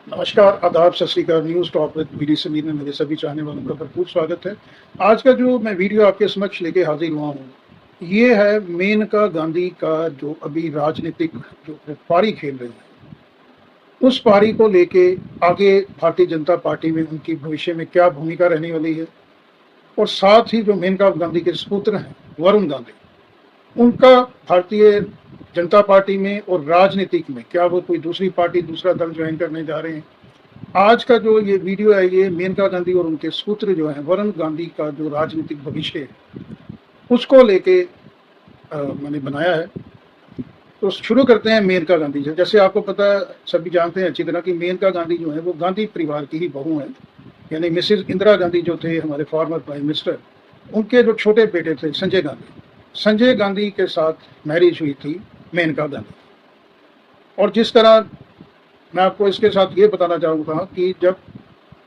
नमस्कार, आदाब, सत श्री अकाल। News talk with VD Sameer में मेरे सभी चाहने वालों का भरपूर स्वागत है। आज का जो मैं वीडियो आपके समक्ष लेके हाजिर हुआ हूँ, ये है मेनका गांधी का जो अभी राजनीतिक जो पारी खेल रही है, उस पारी को लेके आगे भारतीय जनता पार्टी में उनकी भविष्य में क्या भूमिका रहने वाली है, और साथ ही जो मेनका गांधी के सुपुत्र हैं वरुण गांधी, उनका भारतीय जनता पार्टी में और राजनीतिक में क्या वो कोई दूसरी पार्टी, दूसरा दल ज्वाइन करने जा रहे हैं। आज का जो ये वीडियो है, ये मेनका गांधी और उनके सुपुत्र जो है वरुण गांधी का जो राजनीतिक भविष्य है, उसको लेके मैंने बनाया है। तो शुरू करते हैं मेनका गांधी से। जैसे आपको पता है, सभी जानते हैं अच्छी तरह कि मेनका गांधी जो है वो गांधी परिवार की ही बहू है। यानी मिसेज इंदिरा गांधी जो थे हमारे फॉर्मर प्राइम मिनिस्टर, उनके जो छोटे बेटे थे संजय गांधी के साथ मैरिज हुई थी मेनका गांधी। और जिस तरह मैं आपको इसके साथ ये बताना चाहूँगा कि जब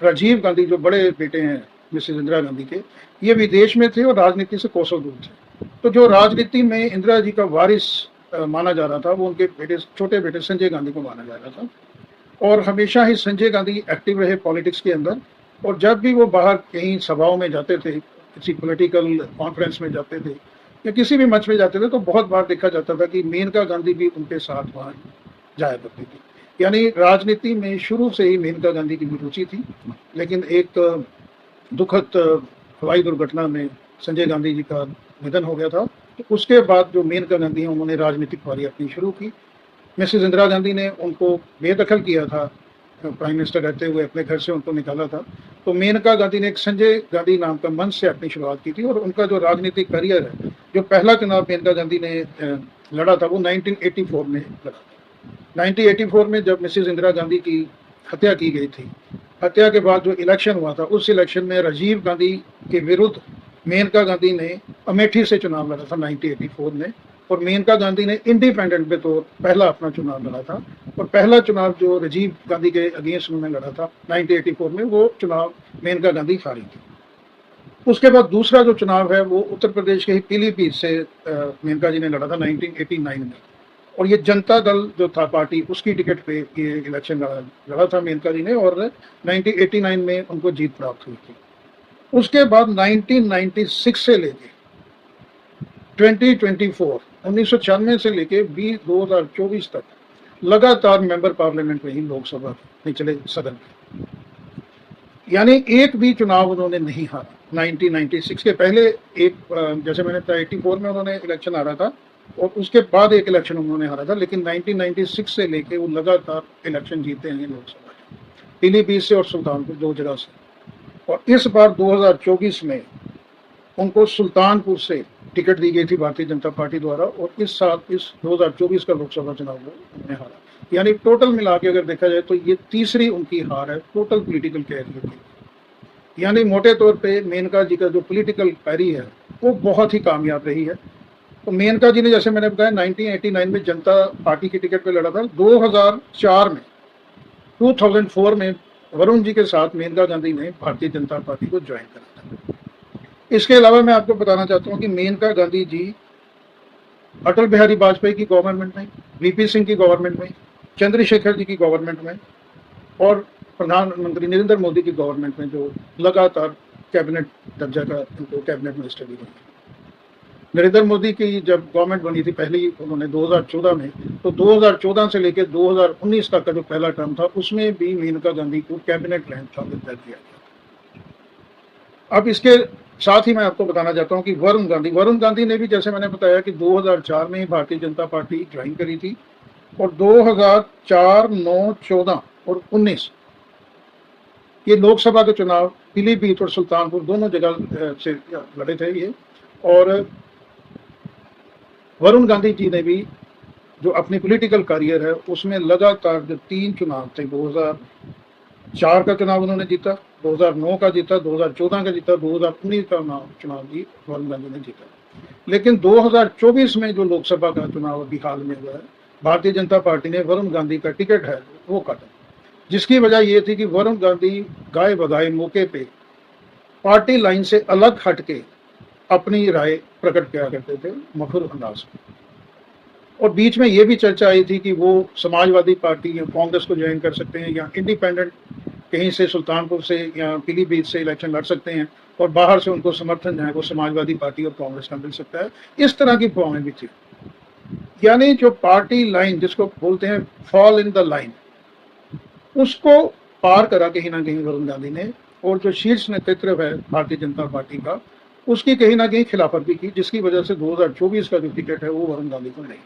राजीव गांधी जो बड़े बेटे हैं मिसेज इंदिरा गांधी के, ये विदेश में थे और राजनीति से कोसों दूर थे, तो जो राजनीति में इंदिरा जी का वारिस माना जा रहा था, वो उनके बेटे, छोटे बेटे संजय गांधी को माना जा रहा था। और हमेशा ही संजय गांधी एक्टिव रहे पॉलिटिक्स के अंदर, और जब भी वो बाहर कहीं सभाओं में जाते थे, किसी पॉलिटिकल कॉन्फ्रेंस में जाते थे या किसी भी मंच में जाते थे, तो बहुत बार देखा जाता था कि मेनका गांधी भी उनके साथ वहाँ जाया करती थी। यानी राजनीति में शुरू से ही मेनका गांधी की भी रुचि थी। लेकिन एक दुखद हवाई दुर्घटना में संजय गांधी जी का निधन हो गया था। तो उसके बाद जो मेनका गांधी हैं, उन्होंने राजनीतिक पारी अपनी शुरू की। मिसेज इंदिरा गांधी ने उनको बेदखल किया था, प्राइम मिनिस्टर रहते हुए अपने घर से उनको निकाला था। तो मेनका गांधी ने एक संजय गांधी नाम का मंच से अपनी शुरुआत की थी, और उनका जो राजनीतिक करियर है, जो पहला चुनाव मेनका गांधी ने लड़ा था, वो 1984 में लड़ा। 1984 में जब मिसेज इंदिरा गांधी की हत्या की गई थी, हत्या के बाद जो इलेक्शन हुआ था, उस इलेक्शन में राजीव गांधी के विरुद्ध मेनका गांधी ने अमेठी से चुनाव लड़ा था 1984 में। और मेनका गांधी ने इंडिपेंडेंट के तौर पहला अपना चुनाव लड़ा था। और पहला चुनाव जो राजीव गांधी के अगेंस्ट उन्होंने लड़ा था 1984 में, वो चुनाव मेनका गांधी हारी थी। उसके बाद दूसरा जो चुनाव है वो उत्तर प्रदेश के ही पीलीभीत से मेनका जी ने लड़ा था 1989 में। और ये जनता दल जो था पार्टी, उसकी टिकट पे ये इलेक्शन लड़ा था मेनका जी ने, और 1989 में उनको जीत प्राप्त हुई थी। उसके बाद 1996 से लेके 2024 1996 से लेके 2024 तक लगातार मेंबर पार्लियामेंट रही लोकसभा निचले सदन में। यानी एक भी चुनाव उन्होंने नहीं हारा। 1996 के पहले एक, जैसे मैंने बताया, 84 में उन्होंने इलेक्शन हारा था, और उसके बाद एक इलेक्शन उन्होंने हारा था। लेकिन 1996 से लेके वो लगातार इलेक्शन जीते हैं लोकसभा के, पीलीभीत से और सुल्तानपुर, दो जगह से। और इस बार 2024 में उनको सुल्तानपुर से टिकट दी गई थी भारतीय जनता पार्टी द्वारा, और इस साल इस 2024 का लोकसभा चुनाव उन्होंने हारा। यानी टोटल मिला के अगर देखा जाए तो ये तीसरी उनकी हार है टोटल पॉलिटिकल कैरियर की। यानी मोटे तौर पे मेनका जी का जो पॉलिटिकल कैरियर है वो बहुत ही कामयाब रही है। तो मेनका जी ने, जैसे मैंने बताया, 1989 में जनता पार्टी की टिकट पे लड़ा था। 2004 में वरुण जी के साथ मेनका गांधी ने भारतीय जनता पार्टी को ज्वाइन करा था। इसके अलावा मैं आपको बताना चाहता हूँ कि मेनका गांधी जी अटल बिहारी वाजपेयी की गवर्नमेंट में, वीपी सिंह की गवर्नमेंट में, चंद्रशेखर जी की गवर्नमेंट में, और प्रधानमंत्री नरेंद्र मोदी की गवर्नमेंट में जो लगातार कैबिनेट दर्जा का उनको कैबिनेट मिनिस्टर भी बने। नरेंद्र मोदी की जब गवर्नमेंट बनी थी पहली उन्होंने 2014 में, तो 2014 से लेकर 2019 तक का जो पहला टर्म था, उसमें भी मेनका गांधी को कैबिनेट रैंक का दर्जा दिया गया। अब इसके साथ ही मैं आपको बताना चाहता हूं कि वरुण गांधी ने भी, जैसे मैंने बताया, कि 2004 में ही भारतीय जनता पार्टी ज्वाइन करी थी, और 2004, 9, 14 और 19 ये लोकसभा के चुनाव पीलीभीत और सुल्तानपुर दोनों जगह से लड़े थे ये। और वरुण गांधी जी ने भी जो अपनी पॉलिटिकल करियर है उसमें लगातार जो 3 चुनाव थे, 2004 का चुनाव उन्होंने जीता, 2009 का जीता, 2014 का जीता, 2019 का चुनाव भी वरुण गांधी ने जीता। लेकिन 2024 में जो लोकसभा का चुनाव अभी हाल में हुआ है, भारतीय जनता पार्टी ने वरुण गांधी का टिकट है वो काटा, जिसकी वजह ये थी कि वरुण गांधी गाय बगाए मौके पे पार्टी लाइन से अलग हट के अपनी राय प्रकट किया करते थे मधुर अंदाज में। और बीच में ये भी चर्चा आई थी कि वो समाजवादी पार्टी या कांग्रेस को ज्वाइन कर सकते हैं या इंडिपेंडेंट कहीं से सुल्तानपुर से या पीलीभीत से इलेक्शन लड़ सकते हैं और बाहर से उनको समर्थन जो है वो समाजवादी पार्टी और कांग्रेस का मिल सकता है। इस तरह की अफवाहें भी थी। यानी जो पार्टी लाइन जिसको बोलते हैं फॉल इन द लाइन, उसको पार करा कहीं ना कहीं वरुण गांधी ने, और जो शीर्ष नेतृत्व है भारतीय जनता पार्टी का उसकी कहीं ना कहीं खिलाफत भी की, जिसकी वजह से 2024 का जो टिकट है वो वरुण गांधी को नहीं।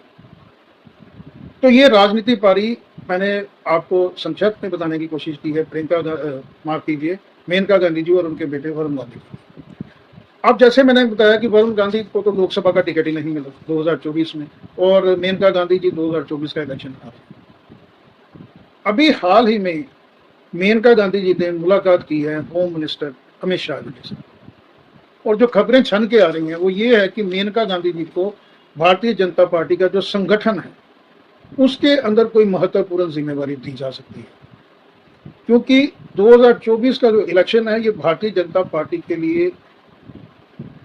तो ये राजनीति पारी मैंने आपको संक्षेप में बताने की कोशिश की है माफ कीजिए मेनका गांधी जी और उनके बेटे वरुण गांधी। अब जैसे मैंने बताया कि वरुण गांधी को तो लोकसभा का टिकट ही नहीं मिला 2024 में, और मेनका गांधी जी 2024 का इलेक्शन हारे। अभी हाल ही में मेनका गांधी जी ने मुलाकात की है होम मिनिस्टर अमित शाह जी के साथ, और जो खबरें छन के आ रही हैं वो ये है कि मेनका गांधी जी को भारतीय जनता पार्टी का जो संगठन है उसके अंदर कोई महत्वपूर्ण जिम्मेवारी दी जा सकती है, क्योंकि 2024 का जो इलेक्शन है ये भारतीय जनता पार्टी के लिए,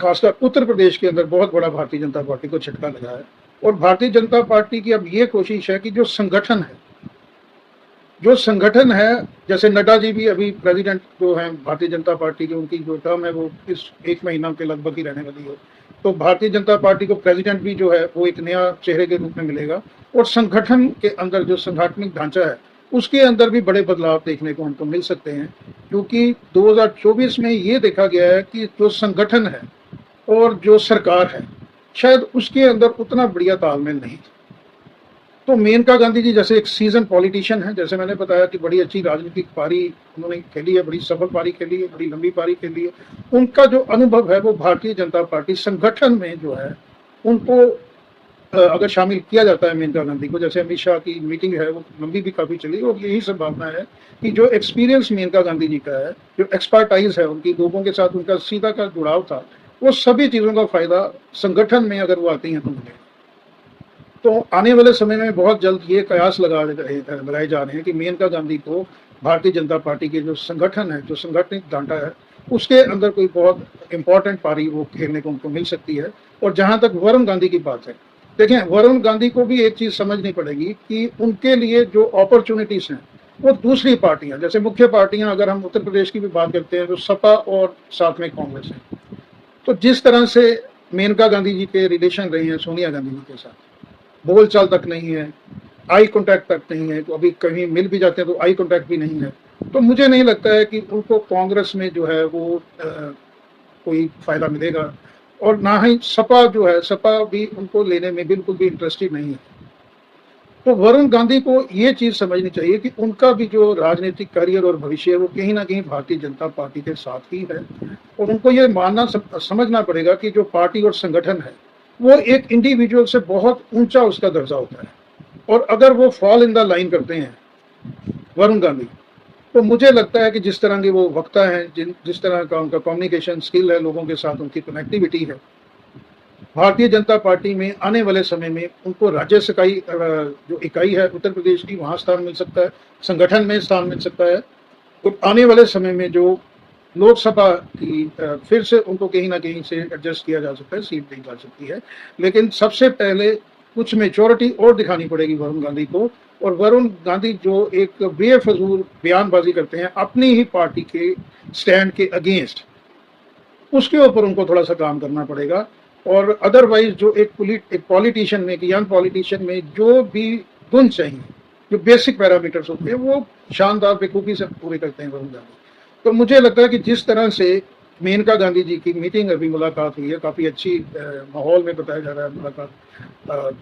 खासकर उत्तर प्रदेश के अंदर बहुत बड़ा भारतीय जनता पार्टी को झटका लगा है। और भारतीय जनता पार्टी की अब ये कोशिश है कि जो संगठन है, जैसे नड्डा जी भी अभी प्रेसिडेंट जो है भारतीय जनता पार्टी की, उनकी जो टर्म है वो इस 1 महीना के लगभग ही रहने वाली है, तो भारतीय जनता पार्टी को प्रेसिडेंट भी जो है वो एक नया चेहरे के रूप में मिलेगा, और संगठन के अंदर जो संगठनिक ढांचा है उसके अंदर भी बड़े बदलाव देखने को हमको मिल सकते हैं, क्योंकि 2024 में ये देखा गया है कि जो संगठन है और जो सरकार है शायद उसके अंदर उतना बढ़िया तालमेल नहीं। तो मेनका गांधी जी जैसे एक सीजन पॉलिटिशियन है, जैसे मैंने बताया कि बड़ी अच्छी राजनीतिक पारी उन्होंने खेली है, बड़ी सफल पारी खेली है, बड़ी लंबी पारी खेली है, उनका जो अनुभव है वो भारतीय जनता पार्टी संगठन में जो है उनको अगर शामिल किया जाता है मेनका गांधी को, जैसे अमित शाह की मीटिंग है वो लंबी भी काफी चली, और यही संभावना है कि जो एक्सपीरियंस मेनका गांधी जी का है, जो एक्सपर्टाइज है उनकी, लोगों के साथ उनका सीधा का जुड़ाव था, वो सभी चीजों का फायदा संगठन में अगर वो आती हैं तो मिलेगा। तो आने वाले समय में बहुत जल्द ये कयास लगाए जा रहे हैं कि मेनका गांधी को भारतीय जनता पार्टी के जो संगठन है, जो संगठनिक ढांचा है, उसके अंदर कोई बहुत इंपॉर्टेंट पारी वो खेलने को उनको मिल सकती है। और जहां तक वरुण गांधी की बात है, देखें वरुण गांधी को भी एक चीज समझनी पड़ेगी कि उनके लिए जो अपॉर्चुनिटीज हैं वो दूसरी पार्टियां, जैसे मुख्य पार्टियां अगर हम उत्तर प्रदेश की भी बात करते हैं तो सपा और साथ में कांग्रेस है, तो जिस तरह से मेनका गांधी जी के रिलेशन रहे हैं सोनिया गांधी जी के साथ, बोलचाल तक नहीं है, आई कांटेक्ट तक नहीं है, तो अभी कहीं मिल भी जाते हैं तो आई कांटेक्ट भी नहीं है, तो मुझे नहीं लगता है कि उनको कांग्रेस में जो है वो कोई फायदा मिलेगा, और ना ही सपा जो है, सपा भी उनको लेने में बिल्कुल भी इंटरेस्टेड नहीं है। तो वरुण गांधी को ये चीज समझनी चाहिए कि उनका भी जो राजनीतिक करियर और भविष्य है वो कहीं ना कहीं भारतीय जनता पार्टी के साथ ही है, और उनको ये मानना समझना पड़ेगा कि जो पार्टी और संगठन है वो एक इंडिविजुअल से बहुत ऊंचा उसका दर्जा होता है, और अगर वो फॉल इन द लाइन करते हैं वरुण गांधी, तो मुझे लगता है कि जिस तरह के वो वक्ता है, जिस तरह का उनका कम्युनिकेशन स्किल है, लोगों के साथ उनकी कनेक्टिविटी है, भारतीय जनता पार्टी में आने वाले समय में उनको राज्य इकाई जो इकाई है उत्तर प्रदेश की, वहां स्थान मिल सकता है, संगठन में स्थान मिल सकता है, और आने वाले समय में जो लोकसभा की फिर से उनको कहीं ना कहीं से एडजस्ट किया जा सकता है, सीट दी जा सकती है। लेकिन सबसे पहले कुछ मेच्योरिटी और दिखानी पड़ेगी वरुण गांधी को, और वरुण गांधी जो एक बेफजूल बयानबाजी करते हैं अपनी ही पार्टी के स्टैंड के अगेंस्ट, उसके ऊपर उनको थोड़ा सा काम करना पड़ेगा। और अदरवाइज जो एक पॉलिटिशियन में, एक यंग पॉलिटिशियन में जो भी गुण चाहिए, जो बेसिक पैरामीटर्स होते हैं, वो शानदार बेखूबी से पूरे करते हैं वरुण गांधी। तो मुझे लगता है कि जिस तरह से मेनका गांधी जी की मीटिंग अभी मुलाकात हुई है, काफी अच्छी माहौल में बताया जा रहा है मुलाकात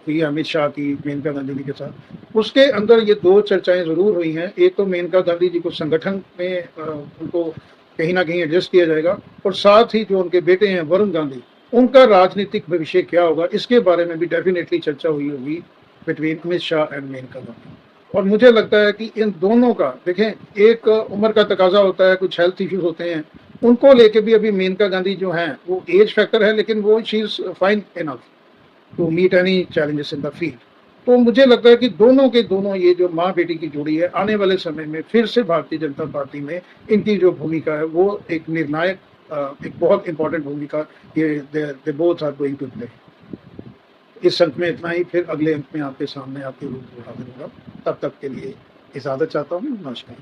हुई है अमित शाह की मेनका गांधी जी के साथ, उसके अंदर ये दो चर्चाएं जरूर हुई हैं। एक तो मेनका गांधी जी को संगठन में उनको कहीं ना कहीं एडजस्ट किया जाएगा, और साथ ही जो उनके बेटे हैं वरुण गांधी, उनका राजनीतिक भविष्य क्या होगा, इसके बारे में भी डेफिनेटली चर्चा हुई होगी बिटवीन अमित शाह एंड मेनका गांधी। और मुझे लगता है कि इन दोनों का, देखें एक उम्र का तकाजा होता है, कुछ हेल्थ इश्यूज होते हैं, उनको लेके भी अभी मेनका गांधी जो हैं वो एज फैक्टर है, लेकिन वो she is fine enough to meet any challenges in the field. तो मुझे लगता है कि दोनों के दोनों ये जो माँ बेटी की जोड़ी है, आने वाले समय में फिर से भारतीय जनता पार्टी में इनकी जो भूमिका है वो एक निर्णायक, एक बहुत इंपॉर्टेंट भूमिका ये they both are going to play. इस अंक में इतना ही, फिर अगले अंक में आपके सामने आपके रूप में हाजिर होगा। तब तक के लिए इजाज़त चाहता हूँ। नमस्कार।